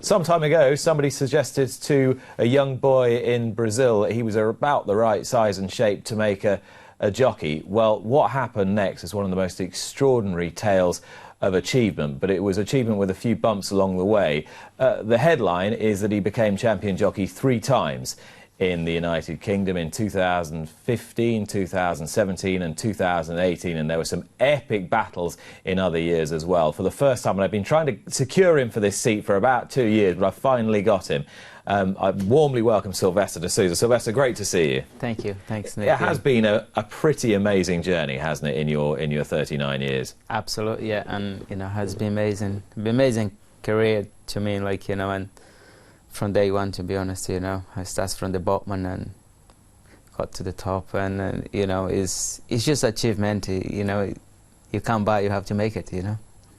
Some time ago, somebody suggested to a young boy in Brazil that he was about the right size and shape to make a jockey. Well, what happened next is one of the most extraordinary tales of achievement, but it was achievement with a few bumps along the way. The headline is that he became champion jockey 3 times in the United Kingdom in 2015, 2017 and 2018, and there were some epic battles in other years as well. For the first time, and I've been trying to secure him for this seat for about 2 years, but I finally got him. I warmly welcome Silvestre De Sousa. Silvestre, great to see you. Thank you. Thanks, Nick. It has been a pretty amazing journey, hasn't it, in your 39 years? Absolutely, yeah, and has been amazing. Amazing career to me, and from day one, to be honest, I started from the bottom and got to the top, and it's just achievement. You can't buy, you have to make it.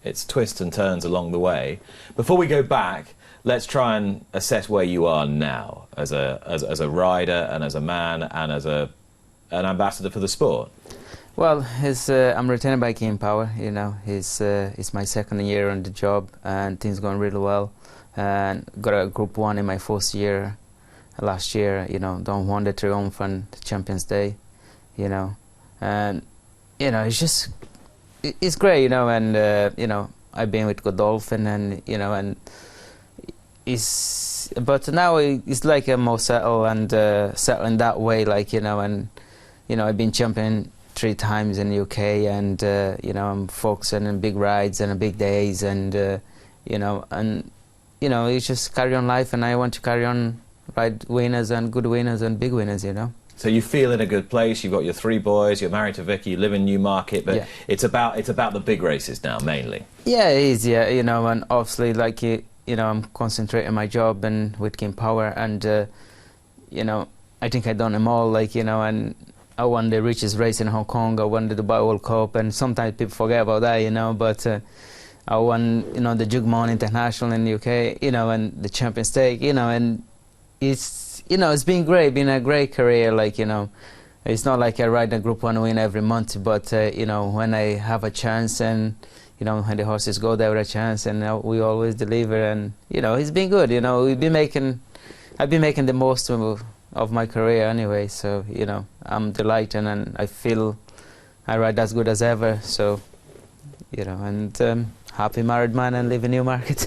It's twists and turns along the way. Before we go back, let's try and assess where you are now as a rider and as a man and as an ambassador for the sport. Well, I'm retained by King Power. It's my second year on the job, and things going really well. And got a Group 1 in my first year last year. Don't won the Triumph on the Champions Day. And it's just it's great. And I've been with Godolphin, and and but now it's like a more settled and settled in that way. And I've been champion 3 times in the UK, and I'm focusing on big rides and big days, and it's just carry on life, and I want to carry on ride winners and good winners and big winners, So you feel in a good place. You've got your 3 boys. You're married to Vicky. You live in Newmarket, but yeah. It's about the big races now mainly. Yeah, it is. Yeah, and obviously, I'm concentrating on my job and with King Power, and I think I've done them all. And I won the richest race in Hong Kong. I won the Dubai World Cup, and sometimes people forget about that, but. I won, the Jugmon International in the UK, and the Champions Stake, and it's, it's been great, been a great career, it's not like I ride a Group 1 win every month, but, when I have a chance, and, when the horses go there with a chance, and we always deliver, and, it's been good, I've been making the most of my career anyway, so, I'm delighted, and I feel I ride as good as ever, so, and, happy married man and live in Newmarket,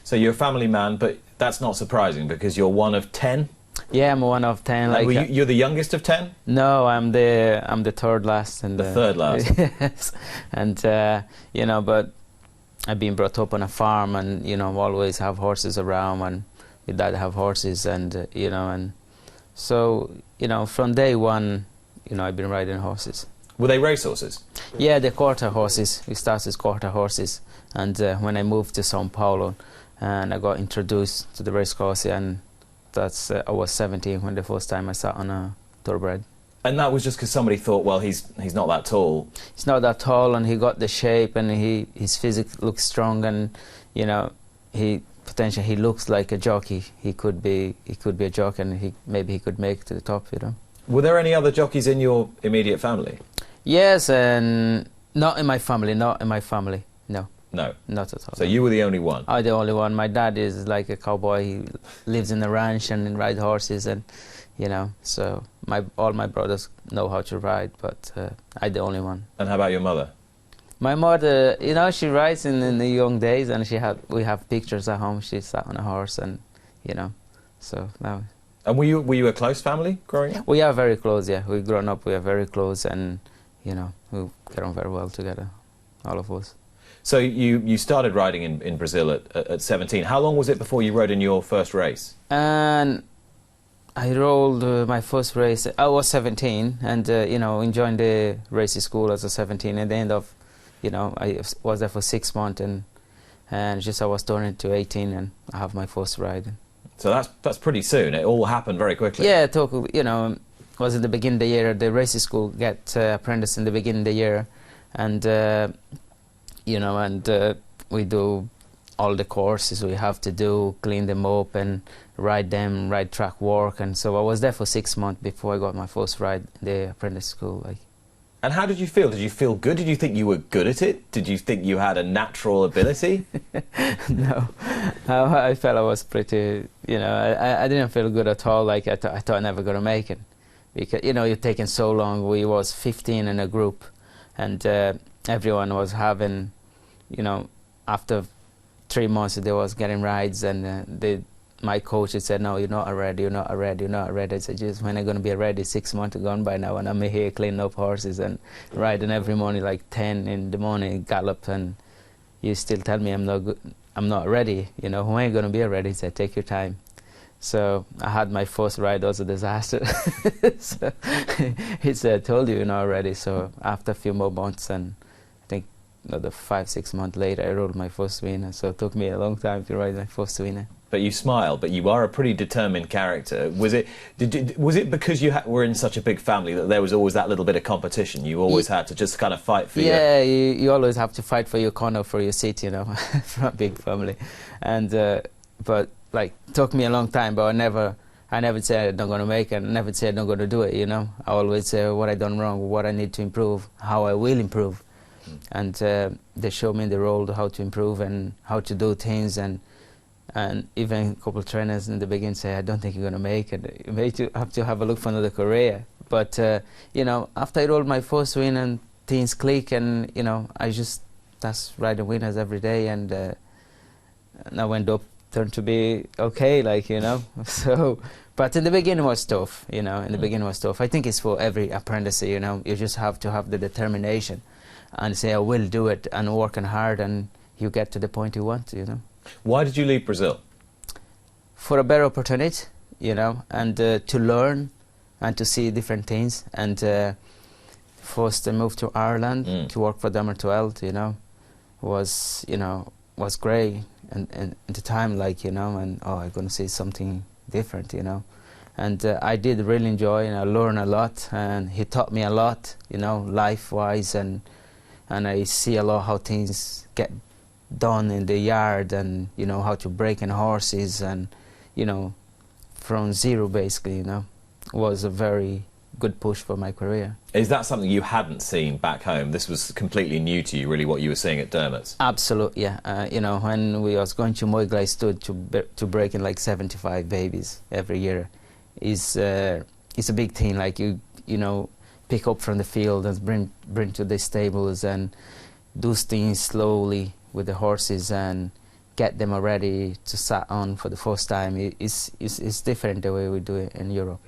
So you're a family man, but that's not surprising because you're one of 10? Yeah, I'm one of 10. You're the youngest of 10? No, I'm the third last. And the third last? Yes. And, but I've been brought up on a farm, and, always have horses around, and my dad have horses, and, and so, from day one, I've been riding horses. Were they racehorses? Yeah, the quarter horses. We started as quarter horses, and when I moved to Sao Paulo, and I got introduced to the racecourse, and that's I was 17 when the first time I sat on a thoroughbred. And that was just because somebody thought, well, he's not that tall. He's not that tall, and he got the shape, and his physique looks strong, and he potentially he looks like a jockey. He could be a jockey, and maybe he could make it to the top. Were there any other jockeys in your immediate family? Yes, and not in my family, no. No, not at all. So you were the only one? I'm the only one. My dad is like a cowboy. He lives in a ranch and rides horses, and, so all my brothers know how to ride, but I'm the only one. And how about your mother? My mother, she rides in the young days, and we have pictures at home. She sat on a horse, and, so now... And were you a close family growing up? We are very close, yeah. We've grown up, we are very close, and, we get on very well together, all of us. So you started riding in Brazil at 17. How long was it before you rode in your first race? And I rode my first race, I was 17, and, enjoying the racing school as a 17. At the end of, I was there for 6 months, and just I was turning to 18, and I have my first ride. So that's pretty soon. It all happened very quickly. Yeah, was at the beginning of the year. The racing school get apprentice in the beginning of the year, and we do all the courses we have to do, clean them up and ride track work, and so I was there for 6 months before I got my first ride in the apprentice school. And how did you feel? Did you feel good? Did you think you were good at it? Did you think you had a natural ability? No, I felt I was pretty, I didn't feel good at all. Like I thought I'm never gonna make it, because you're taking so long. We was 15 in a group, and everyone was having, after 3 months they was getting rides, and my coach had said, no, you're not ready, you're not ready, you're not ready. I said, just when I'm going to be ready? 6 months gone by now, and I'm here cleaning up horses and riding every morning, like 10 in the morning, gallop, and you still tell me I'm not good, I'm not ready. When are you going to be ready? He said, take your time. So I had my first ride, was a disaster. So he said, I told you you're not ready. So after a few more months, and I think another 5-6 months later, I rode my first winner. So it took me a long time to ride my first winner. But you smile, but you are a pretty determined character. Was it because you were in such a big family that there was always that little bit of competition? You always had to just kind of fight for you always have to fight for your corner, for your seat, from a big family. And but like, took me a long time, but I never said I'm not going to make it, I never said I'm not going to do it, I always say what I done wrong, what I need to improve, how I will improve. And they showed me the road, how to improve and how to do things, and even a couple of trainers in the beginning say, I don't think you're going to make it. You may have to have a look for another career. But, after I rolled my first win and things click, and, that's riding winners every day. And I went up, turned to be okay, So, but in the beginning it was tough, in the beginning it was tough. I think it's for every apprentice, you just have to have the determination and say, I will do it, and working hard, and you get to the point you want, Why did you leave Brazil? For a better opportunity, and to learn and to see different things. And first I moved to Ireland to work for Dermot Weld, was great. And at the time, and I'm going to see something different, And I did really enjoy, and I learned a lot, and he taught me a lot, life-wise, and I see a lot how things get done in the yard, and how to break in horses, and from zero basically, was a very good push for my career. Is that something you hadn't seen back home? This was completely new to you, really, what you were seeing at Dermot's? Absolutely, yeah. When we was going to Moygley Stud to break in like 75 babies every year, it's a big thing. Like you pick up from the field and bring to the stables and do things slowly with the horses and get them ready to sat on for the first time. It's different the way we do it in Europe,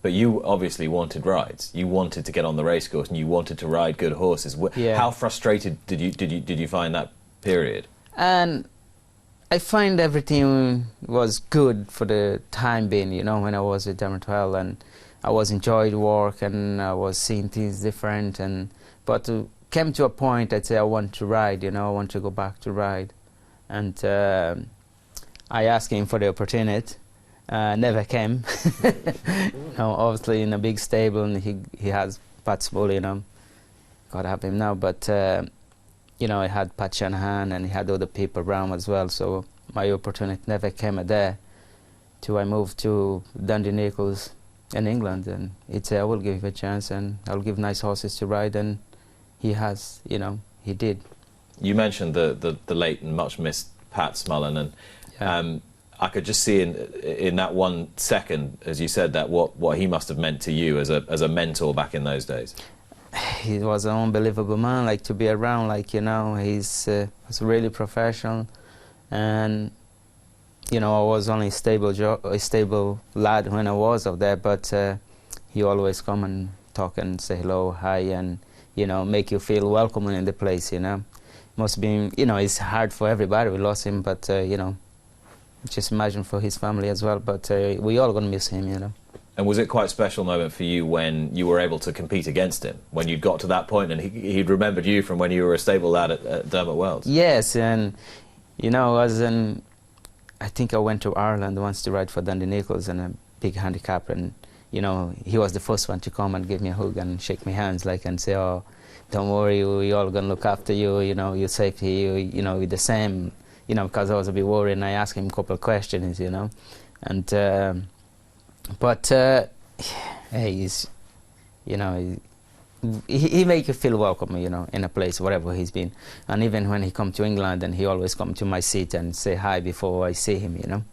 But you obviously wanted rides. You wanted to get on the racecourse, and you wanted to ride good horses. Yeah. How frustrated did you find that period? And I find everything was good for the time being, when I was with Dermot Weld, and I was enjoyed work, and I was seeing things different, but came to a point I'd say I want to ride, I want to go back to ride. And I asked him for the opportunity. Never came. Obviously in a big stable, and he has Pat Small, gotta have him now. But I had Pat Shanahan, and he had other people around as well. So my opportunity never came there. Till I moved to Dundee Nichols in England, and he'd say, I will give you a chance, and I'll give nice horses to ride, and he has, he did. You mentioned the late and much missed Pat Smullen, and yeah. I could just see in that 1 second, as you said that, what he must have meant to you as a mentor back in those days. He was an unbelievable man, to be around, he's was really professional, and I was only a stable lad when I was up there, but he always come and talk and say hello, hi, and make you feel welcome in the place. Must be, it's hard for everybody. We lost him, but just imagine for his family as well. But we all gonna miss him, And was it quite a special moment for you when you were able to compete against him, when you'd got to that point and he'd remembered you from when you were a stable lad at Dermot Weld? Yes, and I think I went to Ireland once to ride for Dundee Nichols in a big handicap, and he was the first one to come and give me a hug and shake my hands, and say, oh, don't worry, we all gonna look after you, your safety, you're the same, because I was a bit worried, and I asked him a couple of questions, and but hey, he's he make you feel welcome, you know, in a place wherever he's been. And even when he come to England, and he always come to my seat and say hi before I see him, you know.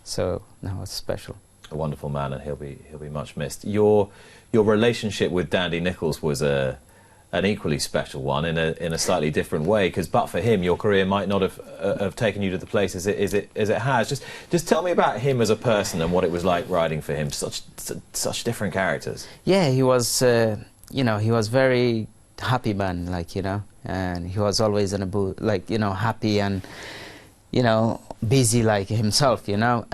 So no, it's special. A wonderful man, and he'll be much missed. Your relationship with Dandy Nicholls was an equally special one in a slightly different way, because but for him, your career might not have taken you to the place as it has. Just tell me about him as a person and what it was like riding for him. Such different characters. Yeah, he was. You know, he was very happy man, like, you know, and he was always in a booth, like, you know, happy and, you know, busy like himself, you know.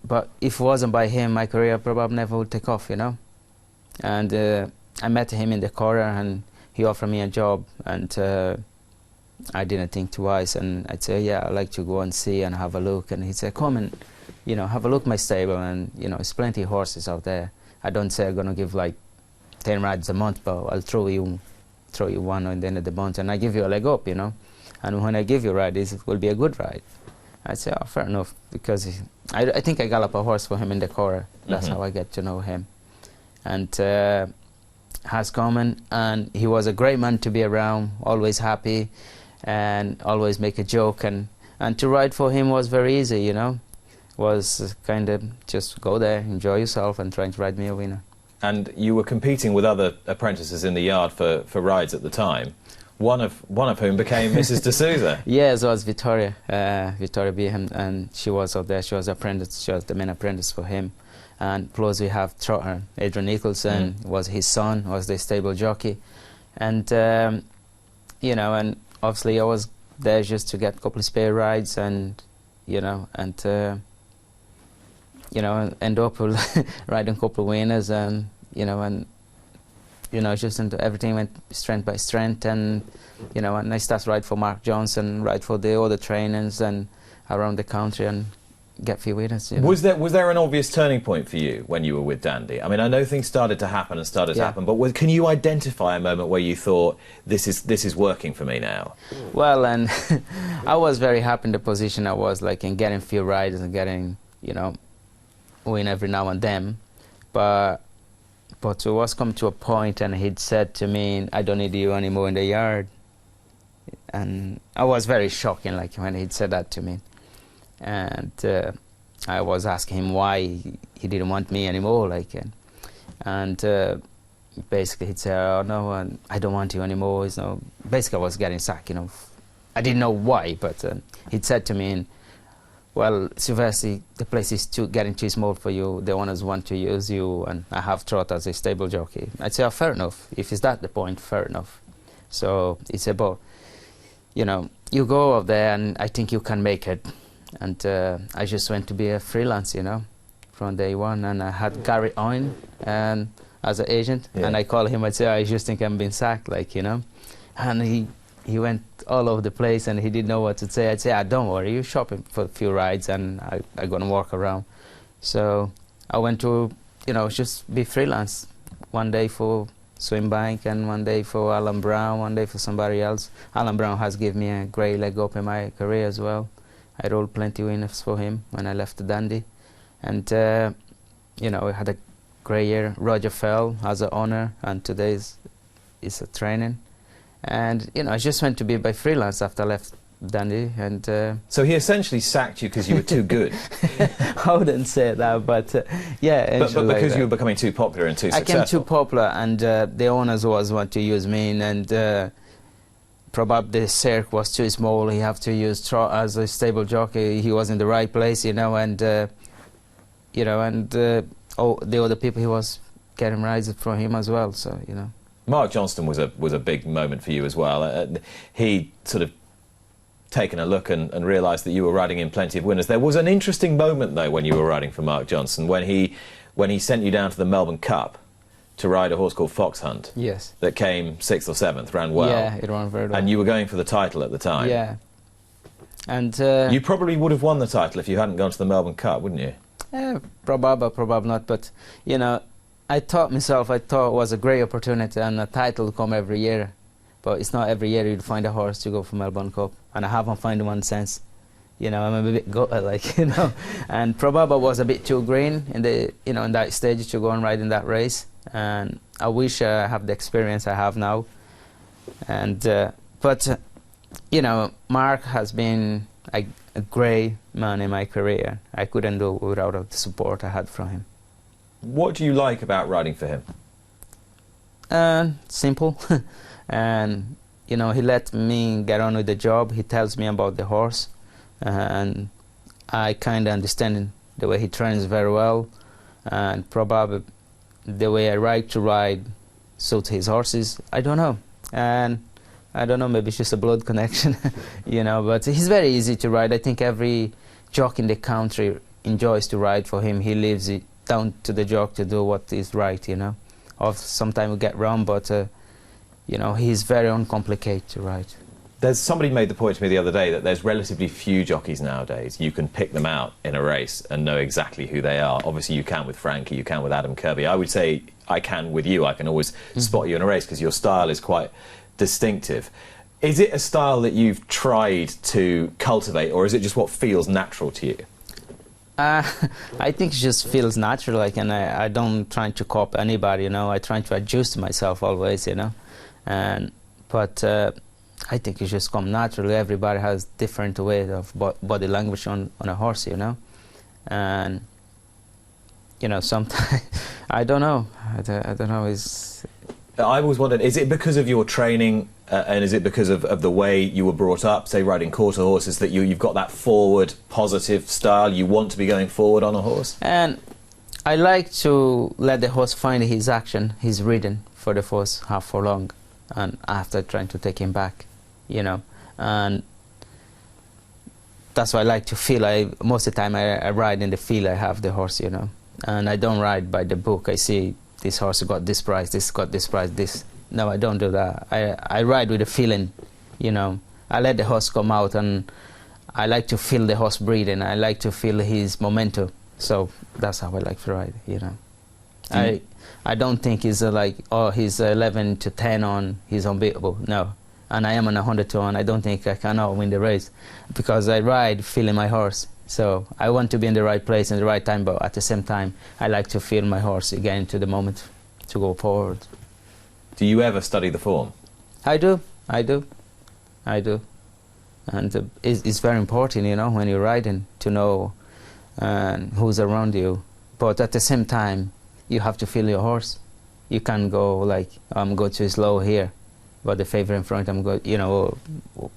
But if it wasn't by him, my career probably never would take off, you know. And I met him in the corner, and he offered me a job, and I didn't think twice, and I'd say, yeah, I'd like to go and see and have a look. And he'd say, come and, you know, have a look at my stable, and, you know, there's plenty of horses out there. I don't say I'm gonna give like 10 rides a month, but I'll throw you one at the end of the month, and I give you a leg up, you know. And when I give you a ride, it will be a good ride. I say, oh, fair enough, because I think I gallop a horse for him in the corner. That's how I get to know him. And has come, and he was a great man to be around, always happy, and always make a joke, and to ride for him was very easy, you know. Was kind of just go there, enjoy yourself, and trying to ride me a winner. And you were competing with other apprentices in the yard for rides at the time, one of whom became Mrs. De Sousa. Yes, it was Victoria Behan, and she was out there. She was apprentice. She was the main apprentice for him. And plus we have Trotter, Adrian Nicholson was his son, was the stable jockey, and you know, and obviously I was there just to get a couple of spare rides, and you know, and you know, end up riding a couple of winners, and you know, just into everything went strength by strength, and you know, and I started ride for Mark Johnson, ride for the other trainers, and around the country, and get a few winners. You know. Was there an obvious turning point for you when you were with Dandy? I mean, I know things started to happen, but can you identify a moment where you thought this is working for me now? Well, and I was very happy in the position I was, like in getting few rides and getting, you know, win every now and then, but it was come to a point, and he'd said to me, I don't need you anymore in the yard. And I was very shocking, like when he'd said that to me, and I was asking him why he didn't want me anymore, like, and basically he'd say, oh no, I don't want you anymore. You know, basically I was getting sacked, you know. I didn't know why, but he'd said to me, well, Silvestre, the place is getting too small for you. The owners want to use you, and I have Trot as a stable jockey. I'd say, oh, fair enough. If it's that the point, fair enough. So it's about, you know, you go up there, and I think you can make it. And I just went to be a freelance, you know, from day one. And I had Gary Owen as an agent, and I call him. I'd say, I just think I'm being sacked, like, you know. And he went all over the place, and he didn't know what to say. I'd say, don't worry, you shopping for a few rides, and I'm going to walk around. So I went to, you know, just be freelance. One day for Swimbank, and one day for Alan Brown, one day for somebody else. Alan Brown has given me a great leg up in my career as well. I rode plenty of winners for him when I left the Dandy. And, you know, we had a great year. Roger Fell as an owner, and today is a training. And, you know, I just went to be by freelance after I left Dandy. And so he essentially sacked you because you were too good? I wouldn't say that, but yeah. But because you were becoming too popular and too successful? I became too popular, and the owners always want to use me, and probably the circ was too small. He have to use Trot as a stable jockey. He was in the right place, you know, and you know, and all the other people, he was getting rides from him as well. So, you know. Mark Johnston was a big moment for you as well. He sort of taken a look and realised that you were riding in plenty of winners. There was an interesting moment though when you were riding for Mark Johnston, when he sent you down to the Melbourne Cup to ride a horse called Fox Hunt. Yes. That came 6th or 7th, ran well. Yeah, it ran very well. And you were going for the title at the time. Yeah. And you probably would have won the title if you hadn't gone to the Melbourne Cup, wouldn't you? Yeah, probably not. But you know, I thought it was a great opportunity, and a title come every year. But it's not every year you'd find a horse to go for Melbourne Cup, and I haven't found one since. You know, I'm a bit gutted, like, you know. And probably was a bit too green in the, you know, in that stage to go and ride in that race. and I wish I have the experience I have now. And but you know, Mark has been a great man in my career. I couldn't do it without the support I had from him. What do you like about riding for him? Simple. And you know, he let me get on with the job. He tells me about the horse, and I kind of understand the way he trains very well, and probably the way I like to ride suits his horses. I don't know, and I don't know, maybe it's just a blood connection, you know, but he's very easy to ride. I think every jockey in the country enjoys to ride for him. He leaves it down to the jockey to do what is right, you know. Or sometimes we get wrong, but you know, he's very uncomplicated to ride. There's somebody made the point to me the other day that there's relatively few jockeys nowadays. You can pick them out in a race and know exactly who they are. Obviously, you can with Frankie, you can with Adam Kirby. I would say I can with you. I can always spot you in a race because your style is quite distinctive. Is it a style that you've tried to cultivate, or is it just what feels natural to you? I think it just feels natural, like, and I don't try to copy anybody, you know. I try to adjust myself always, you know. But I think it just comes naturally. Everybody has different ways of body language on a horse, you know. And you know, sometimes I don't know. I don't know. I always wondered, is it because of your training and is it because of the way you were brought up, say riding quarter horses, that you've got that forward, positive style? You want to be going forward on a horse? And I like to let the horse find his action, his rhythm for the first half furlong, and after trying to take him back, you know. And that's why I like to feel. Most of the time I ride in the field I have the horse, you know. And I don't ride by the book. I see this horse got this price, this got this price, this. No, I don't do that. I ride with a feeling, you know. I let the horse come out, and I like to feel the horse breathing. I like to feel his momentum. So that's how I like to ride, you know. I don't think he's like, oh, he's 11 to 10 on, he's unbeatable. No. And I am on 100 to 1. I don't think I cannot win the race because I ride feeling my horse. So I want to be in the right place in the right time, but at the same time, I like to feel my horse again into the moment to go forward. Do you ever study the form? I do. And it's very important, you know, when you're riding, to know who's around you. But at the same time, you have to feel your horse. You can't go like, I'm going too slow here, but the favorite in front, I'm going, you know,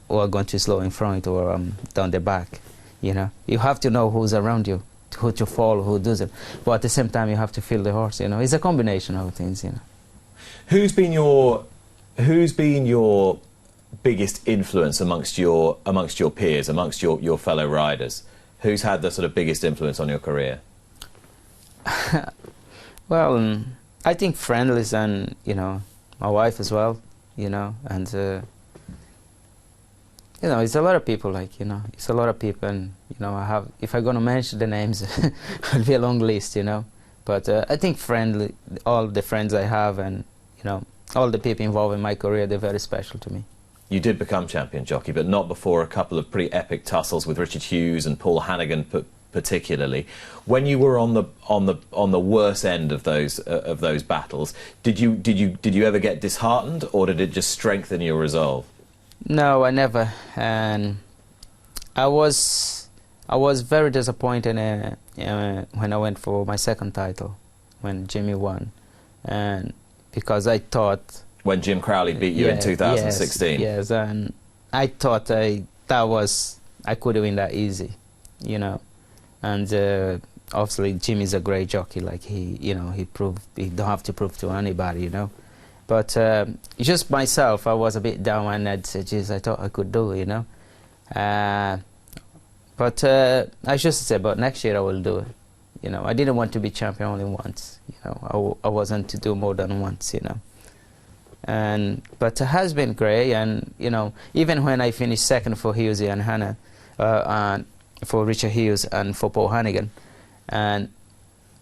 or going too slow in front, or I'm down the back. You know, you have to know who's around you, who to follow, who doesn't. But at the same time, you have to feel the horse. You know, it's a combination of things. You know. Who's been your biggest influence amongst your peers, amongst your fellow riders? Who's had the sort of biggest influence on your career? Well, I think friendlies, and you know, my wife as well. You know, and you know, it's a lot of people. Like, you know, it's a lot of people, and you know, if I'm gonna mention the names, it'll be a long list. You know, but I think friendly, all the friends I have, and you know, all the people involved in my career, they're very special to me. You did become champion jockey, but not before a couple of pretty epic tussles with Richard Hughes and Paul Hannigan, particularly. When you were on the worst end of those battles, did you ever get disheartened, or did it just strengthen your resolve? No, I never. And I was very disappointed when I went for my second title, when Jimmy won, and because I thought, when Jim Crowley beat you in 2016. Yes, and I thought I could win that easy, you know. And obviously Jimmy's a great jockey. Like, he don't have to prove to anybody, you know. But just myself, I was a bit down, and I'd said, geez, I thought I could do it, you know. But I just said, but next year I will do it. You know, I didn't want to be champion only once. You know, I wasn't to do more than once, you know. But it has been great, and you know, even when I finished second for Hughes and Hannah, and for Richard Hughes and for Paul Hannigan, and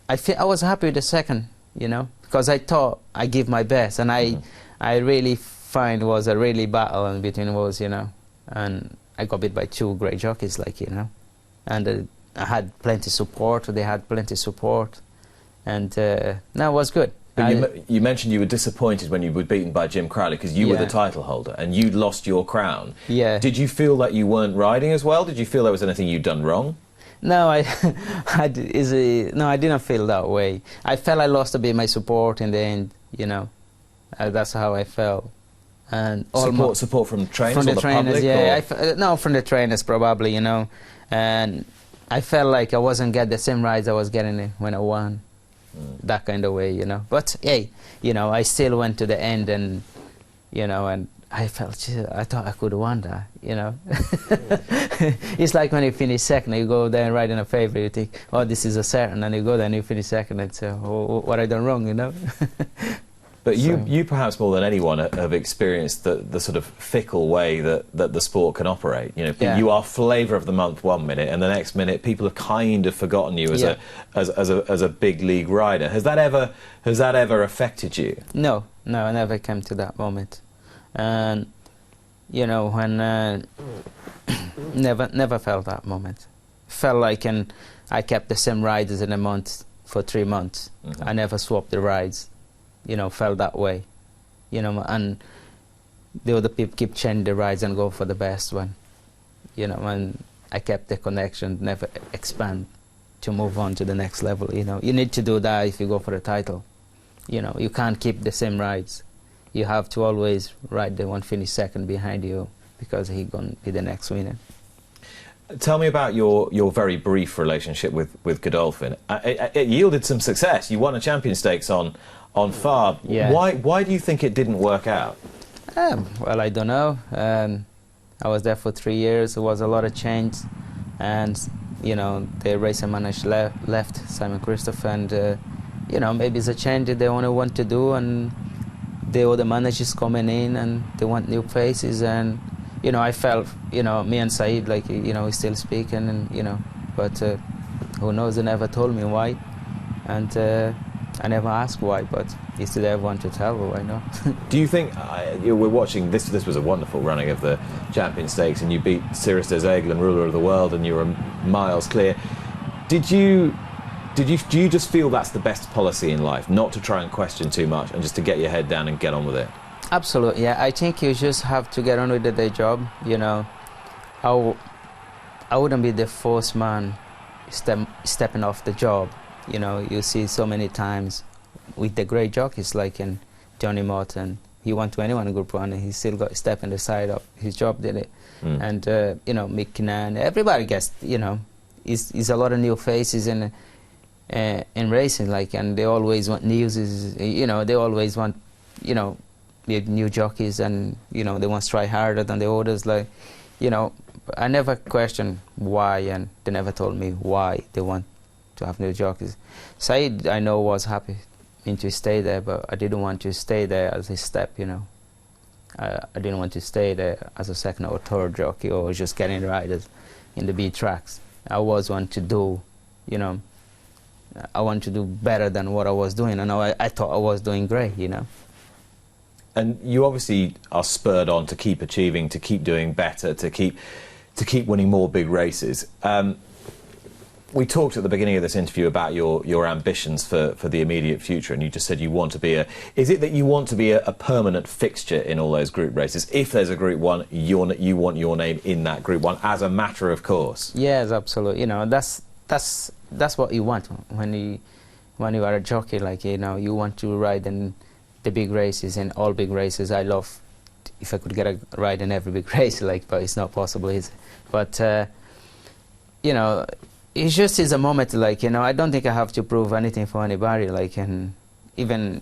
I was happy with the second, you know, because I thought I give my best, and I really find it was a really battle in between was, you know, and I got beat by two great jockeys, like, you know, and I had plenty support. They had plenty support, and no, it was good. But you mentioned you were disappointed when you were beaten by Jim Crowley because you were the title holder and you'd lost your crown. Yeah. Did you feel that you weren't riding as well? Did you feel there was anything you'd done wrong? No, I didn't feel that way. I felt I lost a bit my support in the end, you know. That's how I felt. And support from trainers from or the the trainers, public? yeah. No, from the trainers probably, you know. And I felt like I wasn't getting the same rides I was getting when I won. That kind of way, you know. But hey, you know, I still went to the end, and you know, and I felt, gee, I thought I could have won that, you know. It's like when you finish second, you go there and ride in a favourite, you think, oh, this is a certain, and you go there and you finish second and say, oh, what I done wrong, you know. But you perhaps more than anyone have experienced the sort of fickle way that the sport can operate. You know, you are flavour of the month one minute, and the next minute people have kind of forgotten you as a big league rider. Has that ever affected you? No, I never came to that moment. And you know, when never felt that moment. Felt like I kept the same riders in a month for 3 months. I never swapped the rides. You know, felt that way, you know, and the other people keep changing the rides and go for the best one, you know, and I kept the connection, never expand to move on to the next level, you know. You need to do that if you go for a title, you know. You can't keep the same rides. You have to always ride the one finish second behind you because he's going to be the next winner. Tell me about your very brief relationship with Godolphin. It yielded some success. You won a champion stakes on Farb. Yeah. Why do you think it didn't work out? Well, I don't know. I was there for 3 years. There was a lot of change, and you know, the racing manager left, Simon Christopher, and you know, maybe it's a change that they only want to do, and the other managers coming in and they want new faces, and you know, I felt, you know, me and Saeed, like, you know, we still speaking, and you know, but who knows? They never told me why, and I never asked why, but it's to everyone to tell, why not? Do you think, we're watching, this was a wonderful running of the Champion Stakes, and you beat Silvestre De Sousa, ruler of the world, and you were miles clear. Do you just feel that's the best policy in life, not to try and question too much and just to get your head down and get on with it? Absolutely, yeah. I think you just have to get on with the day job, you know. I wouldn't be the first man stepping off the job. You know, you see so many times with the great jockeys like in Johnny Morton. He went to anyone in Group 1 and he still got a step in the side of his job, did it. And, you know, Mick Kinnan, everybody gets, you know, is a lot of new faces in racing, like, and they always want news, you know, they always want, you know, new jockeys, and, you know, they want to try harder than the others, like, you know. I never questioned why, and they never told me why they want to have new jockeys. Saeed, I know, was happy to stay there, but I didn't want to stay there as a step, you know. I didn't want to stay there as a second or third jockey or just getting riders in the B tracks. I always want to do, you know, I want to do better than what I was doing, and I thought I was doing great, you know. And you obviously are spurred on to keep achieving, to keep doing better, to keep winning more big races. We talked at the beginning of this interview about your ambitions for the immediate future, and you just said you want to be is it that you want to be a permanent fixture in all those group races? If there's a Group 1, you want your name in that Group 1 as a matter of course? Yes, absolutely. You know, that's what you want when you are a jockey. Like, you know, you want to ride in the big races, and all big races. I love if I could get a ride in every big race, like, but it's not possible, is it? But you know, it just is a moment, like, you know, I don't think I have to prove anything for anybody, like, and even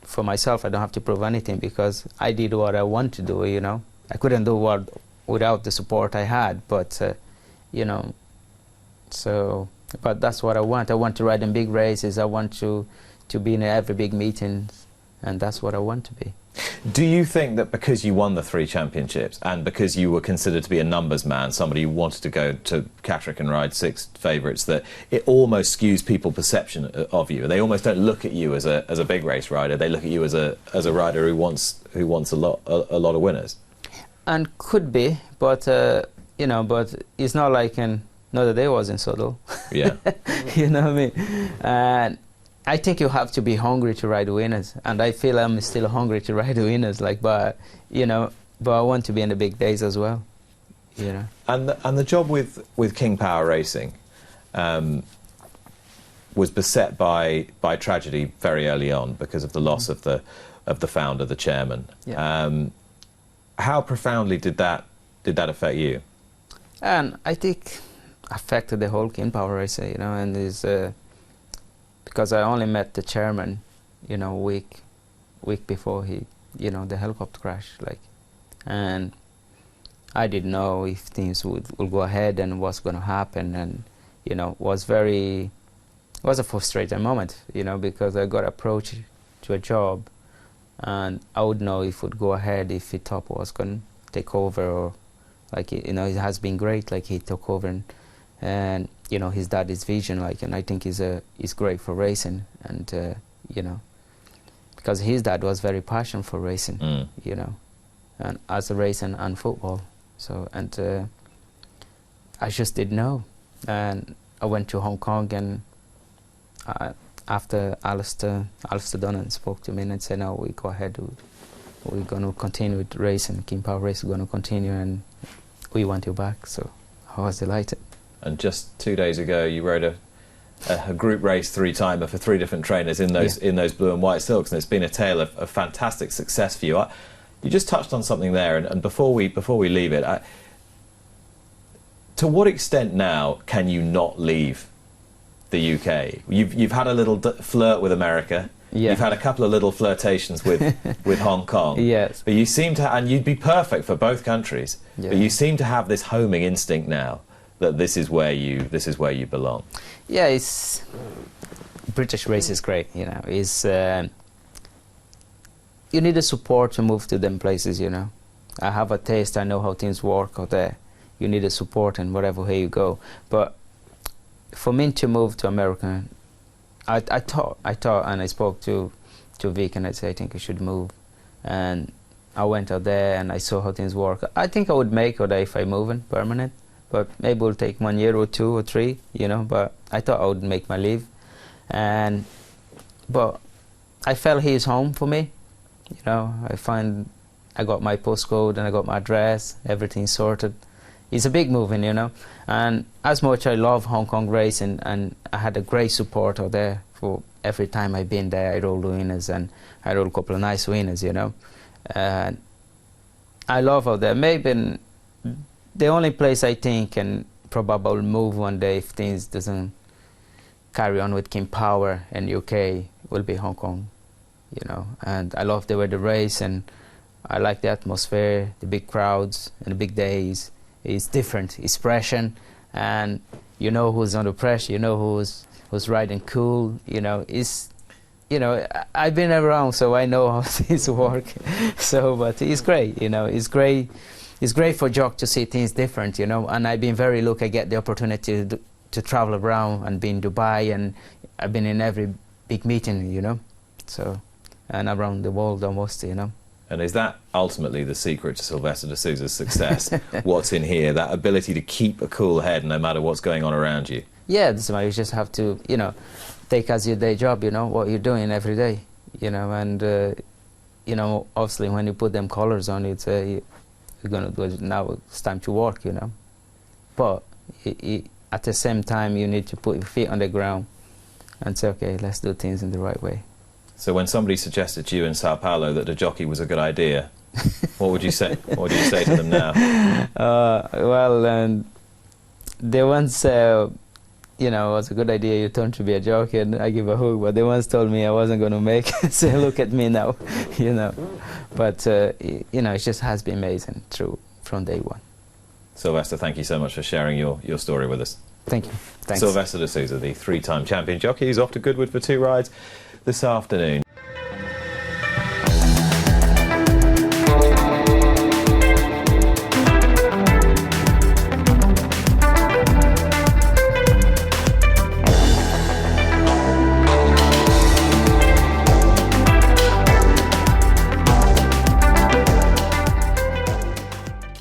for myself, I don't have to prove anything because I did what I want to do, you know. I couldn't do what without the support I had, but, you know, so, but that's what I want. I want to ride in big races. I want to be in every big meeting, and that's what I want to be. Do you think that because you won the 3 championships and because you were considered to be a numbers man, somebody who wanted to go to Catterick and ride 6 favourites, that it almost skews people's perception of you? They almost don't look at you as a big race rider. They look at you as a rider who wants a lot of winners. And could be, but you know, but it's not like in another day was in Subtle. Yeah. You know what I mean? And I think you have to be hungry to ride winners, and I feel I'm still hungry to ride winners. Like, but you know, but I want to be in the big days as well. You know. And the job with King Power Racing was beset by tragedy very early on because of the loss of the founder, the chairman. Yeah. How profoundly did that affect you? And I think affected the whole King Power Racer, you know, and is because I only met the chairman, you know, week before he, you know, the helicopter crash, like, and I didn't know if things would go ahead and what's going to happen, and you know, was a frustrating moment, you know, because I got approached to a job, and I would know if it would go ahead if he thought was going to take over, or like, you know, it has been great, like he took over, and you know, his dad's vision, like, and I think he's great for racing, and you know, because his dad was very passionate for racing, you know, and as a racing and football. So, and I just didn't know, and I went to Hong Kong, and after Alistair Dunham spoke to me and said, no, we go ahead, we're going to continue with racing, King Power Race is going to continue, and we want you back. So I was delighted. And just 2 days ago, you rode a group race three-timer for 3 different trainers in those blue and white silks, and it's been a tale of fantastic success for you. You just touched on something there, and before we leave it, to what extent now can you not leave the UK? You've had a little flirt with America. Yeah. You've had a couple of little flirtations with Hong Kong. Yes. But you seem to, and you'd be perfect for both countries. Yeah. But you seem to have this homing instinct now that this is where you belong. Yeah, it's British race is great. You know, it's you need the support to move to them places. You know, I have a taste. I know how things work out there. You need the support, and whatever way you go. But for me to move to America, I thought, and I spoke to Vic, and I said, I think I should move. And I went out there, and I saw how things work. I think I would make it if I move in permanent, but maybe it'll take 1 year or 2 or 3, you know. But I thought I would make my leave, but I felt he's home for me, you know. I got my postcode and I got my address, everything sorted. It's a big moving, you know, and as much I love Hong Kong racing, and I had a great support out there for every time I've been there. I rolled winners, and I rolled a couple of nice winners, you know. And I love out there. Maybe the only place I think can probably move one day if things doesn't carry on with King Power in UK will be Hong Kong, you know. And I love the way the race, and I like the atmosphere, the big crowds and the big days. It's different, it's pressure, and you know who's under pressure, you know who's riding cool, you know. It's, you know, I've been around, so I know how things work. So, but it's great, you know, it's great for Jock to see things different, you know. And I've been very lucky. I get the opportunity to travel around and be in Dubai, and I've been in every big meeting, you know, so, and around the world almost, you know. And is that ultimately the secret to Silvestre De Sousa's success? What's in here? That ability to keep a cool head no matter what's going on around you? Yeah, that's why you just have to, you know, take as your day job, you know, what you're doing every day, you know. And, you know, obviously when you put them collars on, you'd say, you're going to do it now, it's time to work, you know. But at the same time, you need to put your feet on the ground and say, okay, let's do things in the right way. So when somebody suggested to you in Sao Paulo that a jockey was a good idea, what would you say? What do you say to them now? Well, they once, you know, it was a good idea, you turned to be a jockey, and I give a hook, but they once told me I wasn't going to make it, so look at me now, you know. But, you know, it just has been amazing from day one. Silvestre, thank you so much for sharing your story with us. Thank you. Thanks. Silvestre De Sousa, the 3-time champion jockey, is off to Goodwood for 2 rides this afternoon.